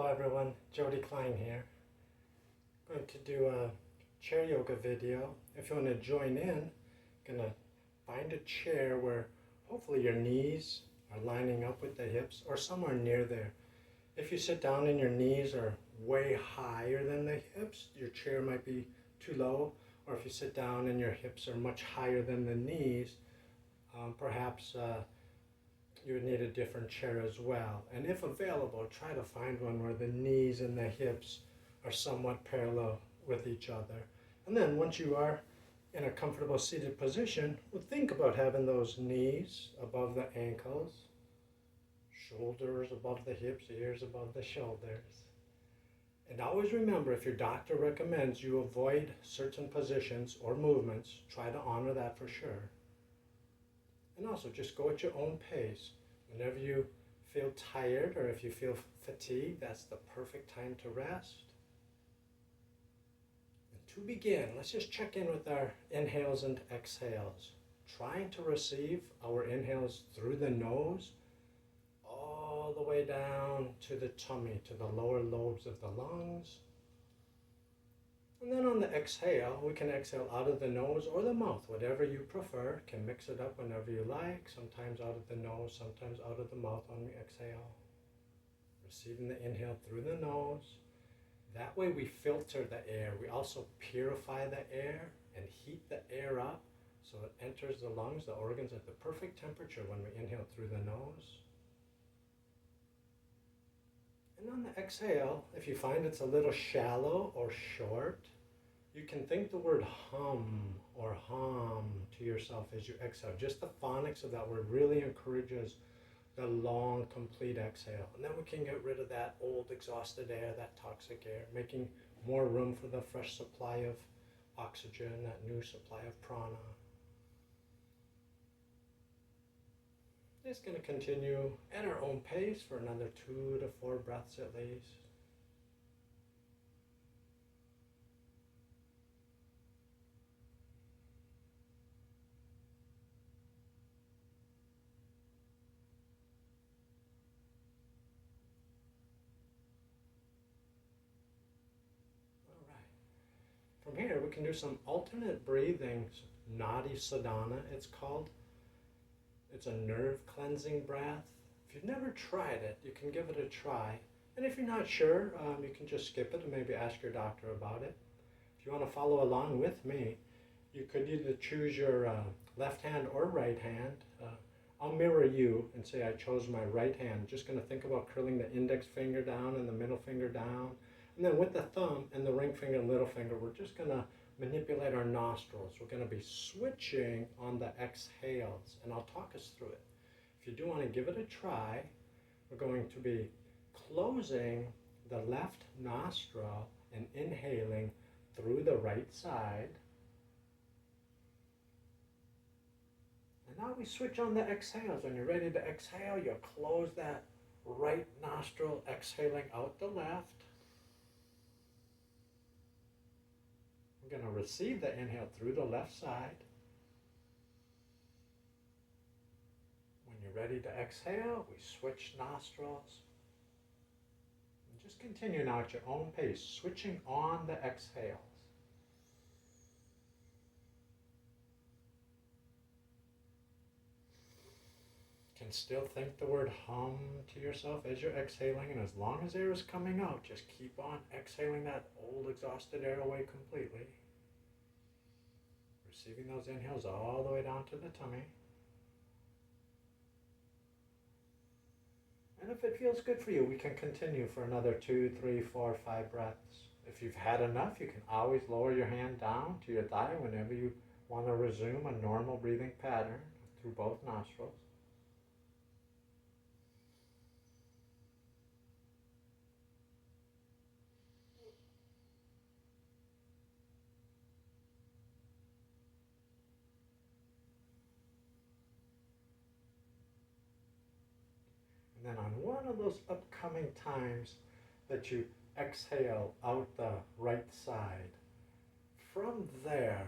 everyone, Jody Klein here. Going to do a chair yoga video. If you want to join in, gonna find a chair where hopefully your knees are lining up with the hips or somewhere near there. If you sit down and your knees are way higher than the hips, your chair might be too low. Or if you sit down and your hips are much higher than the knees, perhaps you would need a different chair as well. And if available, try to find one where the knees and the hips are somewhat parallel with each other. And then once you are in a comfortable seated position, well, think about having those knees above the ankles, shoulders above the hips, ears above the shoulders. And always remember, if your doctor recommends you avoid certain positions or movements, try to honor that for sure. And also just go at your own pace. Whenever you feel tired or if you feel fatigued, that's the perfect time to rest. And to begin, let's just check in with our inhales and exhales. Trying to receive our inhales through the nose, all the way down to the tummy, to the lower lobes of the lungs. And then on the exhale, we can exhale out of the nose or the mouth, whatever you prefer. Can mix it up whenever you like, sometimes out of the nose, sometimes out of the mouth on the exhale. Receiving the inhale through the nose. That way we filter the air. We also purify the air and heat the air up so it enters the lungs, the organs at the perfect temperature when we inhale through the nose. And on the exhale, if you find it's a little shallow or short, you can think the word hum or hum to yourself as you exhale. Just the phonics of that word really encourages the long, complete exhale. And then we can get rid of that old exhausted air, that toxic air, making more room for the fresh supply of oxygen, that new supply of prana. Just going to continue at our own pace for another 2 to 4 breaths at least. All right. From here, we can do some alternate breathings. Nadi Sadhana, it's called. It's a nerve cleansing breath. If you've never tried it, you can give it a try. And if you're not sure, you can just skip it and maybe ask your doctor about it. If you want to follow along with me, you could either choose your left hand or right hand. I'll mirror you and say I chose my right hand. Just going to think about curling the index finger down and the middle finger down. And then with the thumb and the ring finger and little finger, we're just going to manipulate our nostrils. We're going to be switching on the exhales, and I'll talk us through it. If you do want to give it a try, we're going to be closing the left nostril and inhaling through the right side. And now we switch on the exhales. When you're ready to exhale, you'll close that right nostril, exhaling out the left. We're going to receive the inhale through the left side. When you're ready to exhale, we switch nostrils. And just continue now at your own pace, switching on the exhales. You can still think the word hum to yourself as you're exhaling, and as long as air is coming out, just keep on exhaling that old exhausted air away completely. Receiving those inhales all the way down to the tummy. And if it feels good for you, we can continue for another 2, 3, 4, 5 breaths. If you've had enough, you can always lower your hand down to your thigh whenever you want to resume a normal breathing pattern through both nostrils. And then on one of those upcoming times that you exhale out the right side, from there,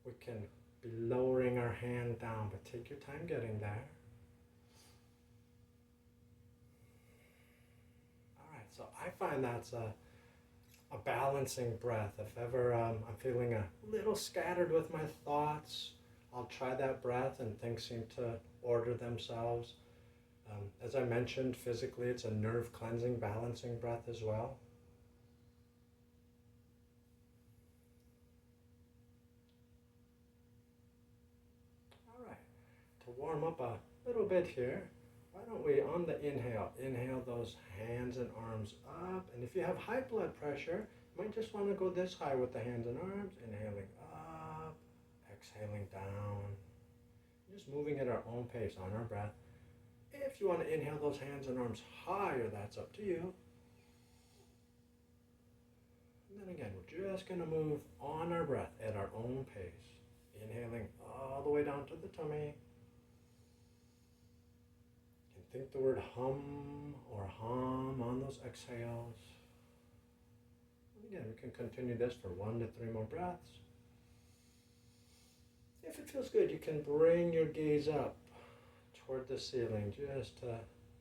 we can be lowering our hand down, but take your time getting there. So I find that's a balancing breath. If ever I'm feeling a little scattered with my thoughts, I'll try that breath and things seem to order themselves. As I mentioned, physically, it's a nerve cleansing, balancing breath as well. All right, to warm up a little bit here, why don't we, on the inhale those hands and arms up. And if you have high blood pressure, you might just want to go this high with the hands and arms, inhaling up, exhaling down. Just moving at our own pace on our breath. If you want to inhale those hands and arms higher, that's up to you. And then again, we're just going to move on our breath at our own pace. Inhaling all the way down to the tummy. You can think the word hum or hum on those exhales. And again, we can continue this for 1 to 3 more breaths. If it feels good, you can bring your gaze up toward the ceiling just to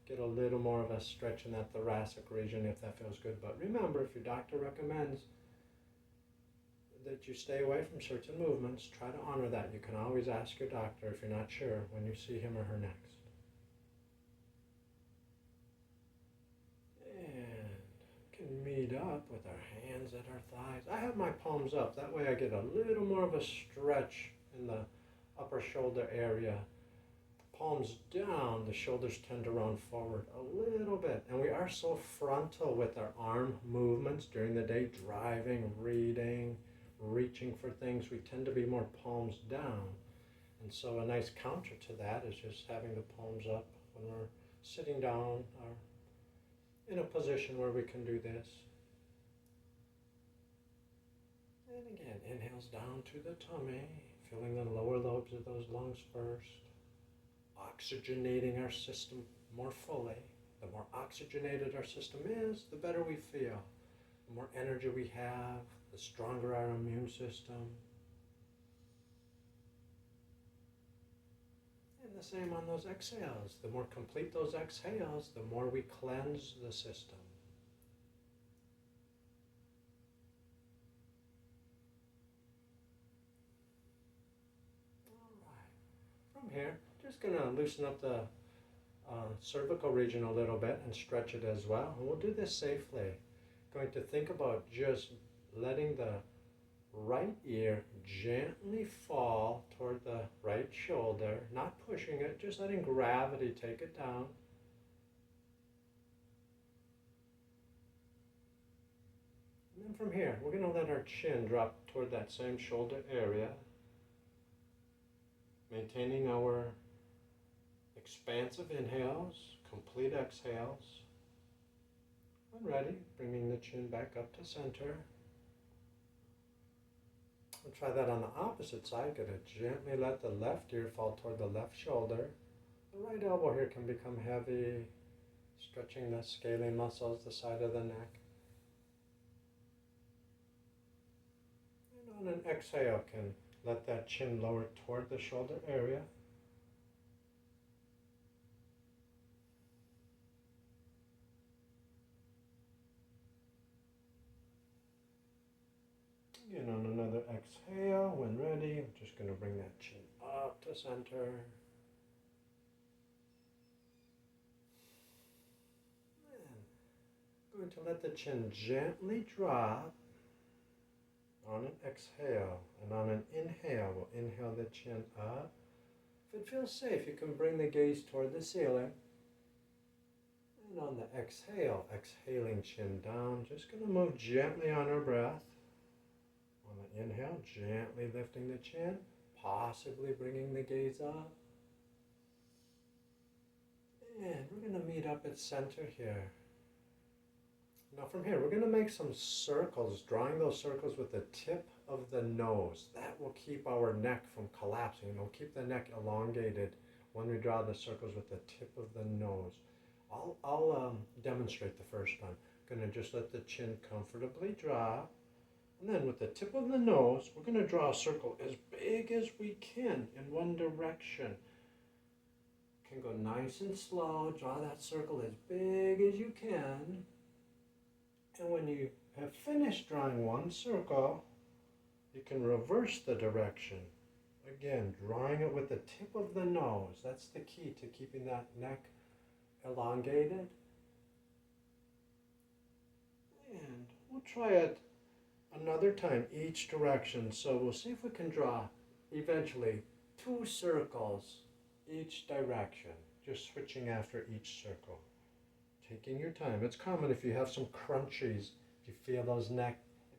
get a little more of a stretch in that thoracic region if that feels good. But remember, if your doctor recommends that you stay away from certain movements, try to honor that. You can always ask your doctor if you're not sure when you see him or her next. And we can meet up with our hands at our thighs. I have my palms up. That way I get a little more of a stretch in the upper shoulder area. Palms down, the shoulders tend to round forward a little bit. And we are so frontal with our arm movements during the day, driving, reading, reaching for things. We tend to be more palms down. And so a nice counter to that is just having the palms up when we're sitting down or in a position where we can do this. And again, inhales down to the tummy, filling the lower lobes of those lungs first. Oxygenating our system more fully. The more oxygenated our system is, the better we feel. The more energy we have, the stronger our immune system. And the same on those exhales. The more complete those exhales, the more we cleanse the system. All right. From here, just going to loosen up the cervical region a little bit and stretch it as well. And we'll do this safely. Going to think about just letting the right ear gently fall toward the right shoulder, not pushing it, just letting gravity take it down. And then from here, we're going to let our chin drop toward that same shoulder area, maintaining our expansive inhales, complete exhales. When ready, bringing the chin back up to center. We'll try that on the opposite side. Going to gently let the left ear fall toward the left shoulder. The right elbow here can become heavy, stretching the scalene muscles, the side of the neck. And on an exhale, can let that chin lower toward the shoulder area. And on another exhale, when ready, I'm just going to bring that chin up to center. And going to let the chin gently drop on an exhale. And on an inhale, we'll inhale the chin up. If it feels safe, you can bring the gaze toward the ceiling. And on the exhale, exhaling chin down, just going to move gently on our breath. On the inhale, gently lifting the chin, possibly bringing the gaze up. And we're going to meet up at center here. Now from here, we're going to make some circles, drawing those circles with the tip of the nose. That will keep our neck from collapsing. It'll keep the neck elongated when we draw the circles with the tip of the nose. I'll demonstrate the first time. I'm going to just let the chin comfortably drop. And then with the tip of the nose, we're going to draw a circle as big as we can in one direction. You can go nice and slow, draw that circle as big as you can. And when you have finished drawing one circle, you can reverse the direction. Again, drawing it with the tip of the nose. That's the key to keeping that neck elongated. And we'll try it another time, each direction. So we'll see if we can draw eventually 2 circles each direction, just switching after each circle. Taking your time. It's common if you have some crunchies, if you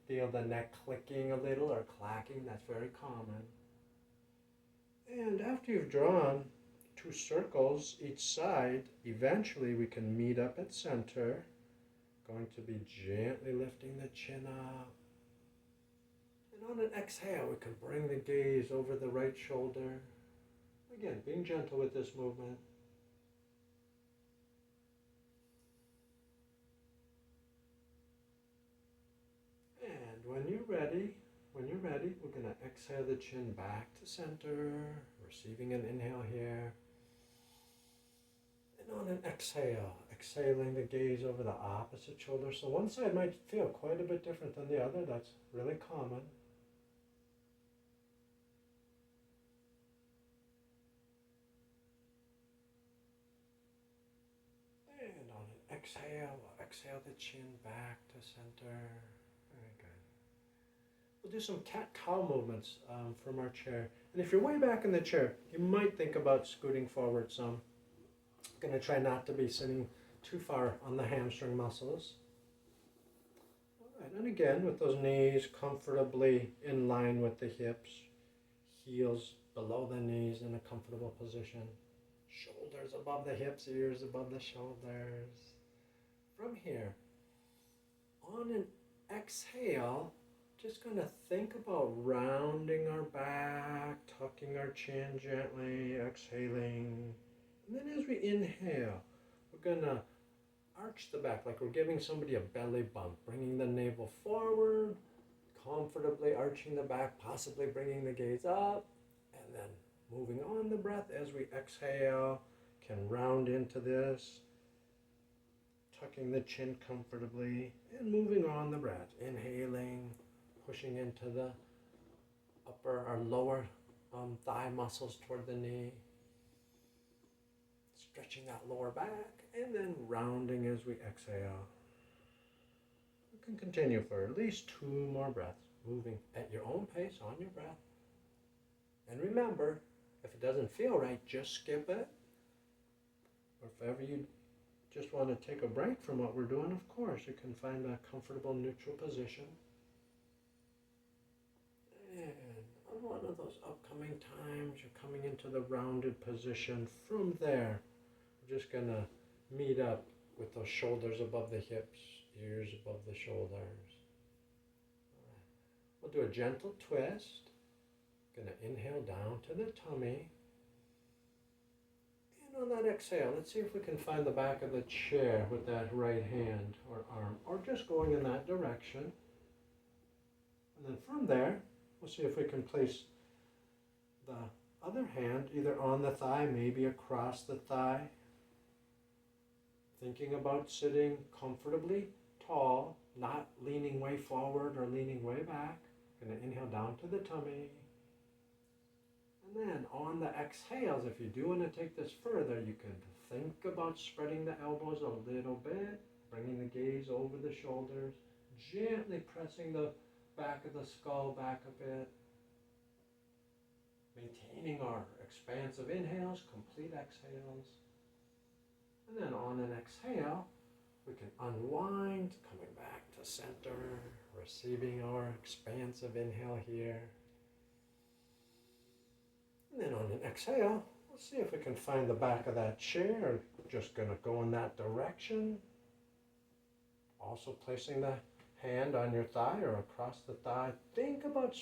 feel the neck clicking a little or clacking, that's very common. And after you've drawn 2 circles each side, eventually we can meet up at center. Going to be gently lifting the chin up. And on an exhale, we can bring the gaze over the right shoulder. Again, being gentle with this movement. And when you're ready, we're going to exhale the chin back to center, receiving an inhale here. And on an exhale, exhaling the gaze over the opposite shoulder. So one side might feel quite a bit different than the other. That's really common. And on an exhale, we'll exhale the chin back to center. Very good. We'll do some cat-cow movements from our chair. And if you're way back in the chair, you might think about scooting forward some. I'm going to try not to be sitting too far on the hamstring muscles. All right, and again, with those knees comfortably in line with the hips, heels below the knees in a comfortable position, shoulders above the hips, ears above the shoulders. From here, on an exhale, just going to think about rounding our back, tucking our chin gently, exhaling. And then as we inhale, we're going to arch the back like we're giving somebody a belly bump, bringing the navel forward, comfortably arching the back, possibly bringing the gaze up, and then moving on the breath as we exhale, can round into this, tucking the chin comfortably, and moving on the breath, inhaling, pushing into the upper or lower thigh muscles toward the knee, stretching that lower back, and then rounding as we exhale. You can continue for at least 2 more breaths, moving at your own pace on your breath. And remember, if it doesn't feel right, just skip it. Or if ever you just want to take a break from what we're doing, of course, you can find a comfortable neutral position. And on one of those upcoming times, you're coming into the rounded position. From there, we're just going to meet up with those shoulders above the hips, ears above the shoulders. All right. We'll do a gentle twist. Going to inhale down to the tummy. And on that exhale, let's see if we can find the back of the chair with that right hand or arm, or just going in that direction. And then from there, we'll see if we can place the other hand either on the thigh, maybe across the thigh. Thinking about sitting comfortably tall, not leaning way forward or leaning way back. Going to inhale down to the tummy. And then on the exhales, if you do want to take this further, you can think about spreading the elbows a little bit, bringing the gaze over the shoulders, gently pressing the back of the skull back a bit, maintaining our expansive inhales, complete exhales. And then on an exhale, we can unwind, coming back to center, receiving our expansive inhale here. And then on an exhale, we'll see if we can find the back of that chair. Just going to go in that direction. Also placing the hand on your thigh or across the thigh. Think about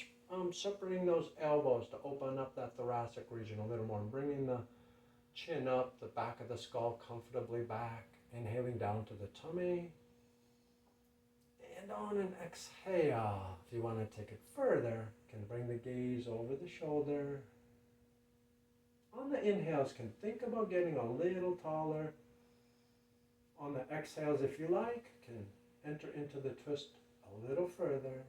separating those elbows to open up that thoracic region a little more, bringing the chin up, the back of the skull comfortably back, inhaling down to the tummy. And on an exhale, if you want to take it further, you can bring the gaze over the shoulder. On the inhales, can think about getting a little taller. On the exhales, if you like, can enter into the twist a little further.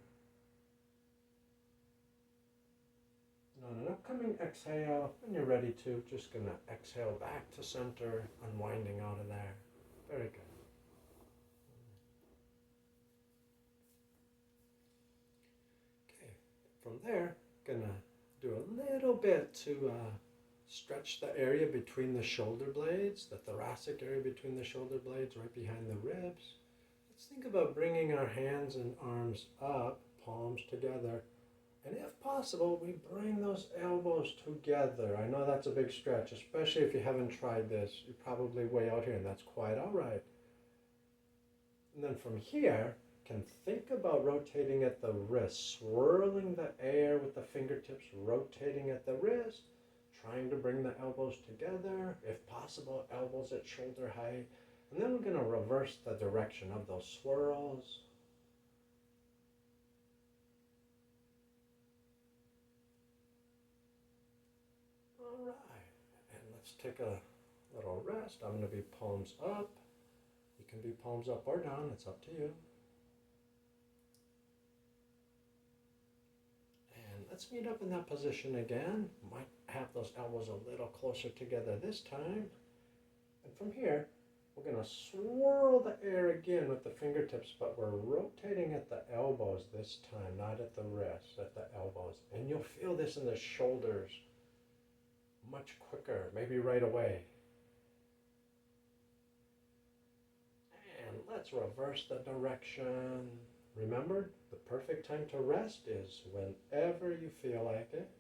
And on an upcoming exhale, when you're ready to, just going to exhale back to center, unwinding out of there. Very good. Okay, from there, going to do a little bit to stretch the area between the shoulder blades, the thoracic area between the shoulder blades, right behind the ribs. Let's think about bringing our hands and arms up, palms together. And if possible, we bring those elbows together. I know that's a big stretch, especially if you haven't tried this. You're probably way out here, and that's quite all right. And then from here, can think about rotating at the wrist, swirling the air with the fingertips, rotating at the wrist, trying to bring the elbows together. If possible, elbows at shoulder height. And then we're going to reverse the direction of those swirls. All right, and let's take a little rest. I'm going to be palms up. You can be palms up or down, it's up to you. And let's meet up in that position again. Might have those elbows a little closer together this time. And from here, we're going to swirl the air again with the fingertips, but we're rotating at the elbows this time, not at the wrists, at the elbows. And you'll feel this in the shoulders much quicker, maybe right away. And let's reverse the direction. Remember, the perfect time to rest is whenever you feel like it.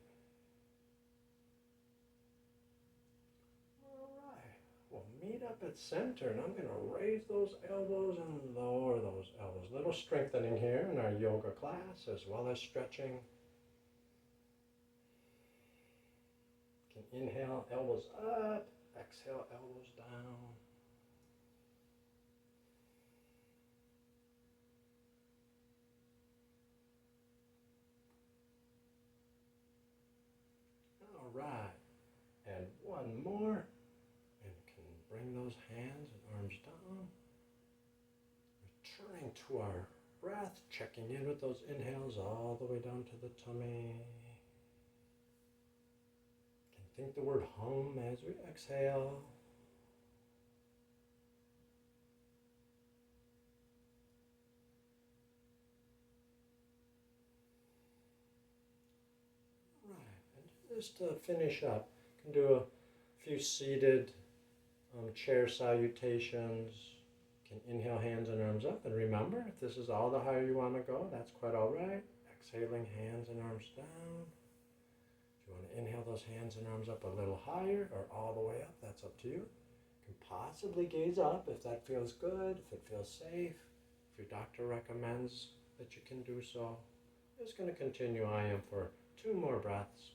All right, we'll meet up at center, and I'm going to raise those elbows and lower those elbows. A little strengthening here in our yoga class, as well as stretching. Can inhale, elbows up, exhale, elbows down. All right, and one more, and can bring those hands and arms down. Returning to our breath, checking in with those inhales all the way down to the tummy. Can think the word hum as we exhale. Just to finish up, you can do a few seated chair salutations. You can inhale, hands and arms up. And remember, if this is all the higher you want to go, that's quite all right. Exhaling, hands and arms down. If you want to inhale those hands and arms up a little higher or all the way up, that's up to you. You can possibly gaze up if that feels good, if it feels safe, if your doctor recommends that you can do so. I'm just going to continue I am for 2 more breaths.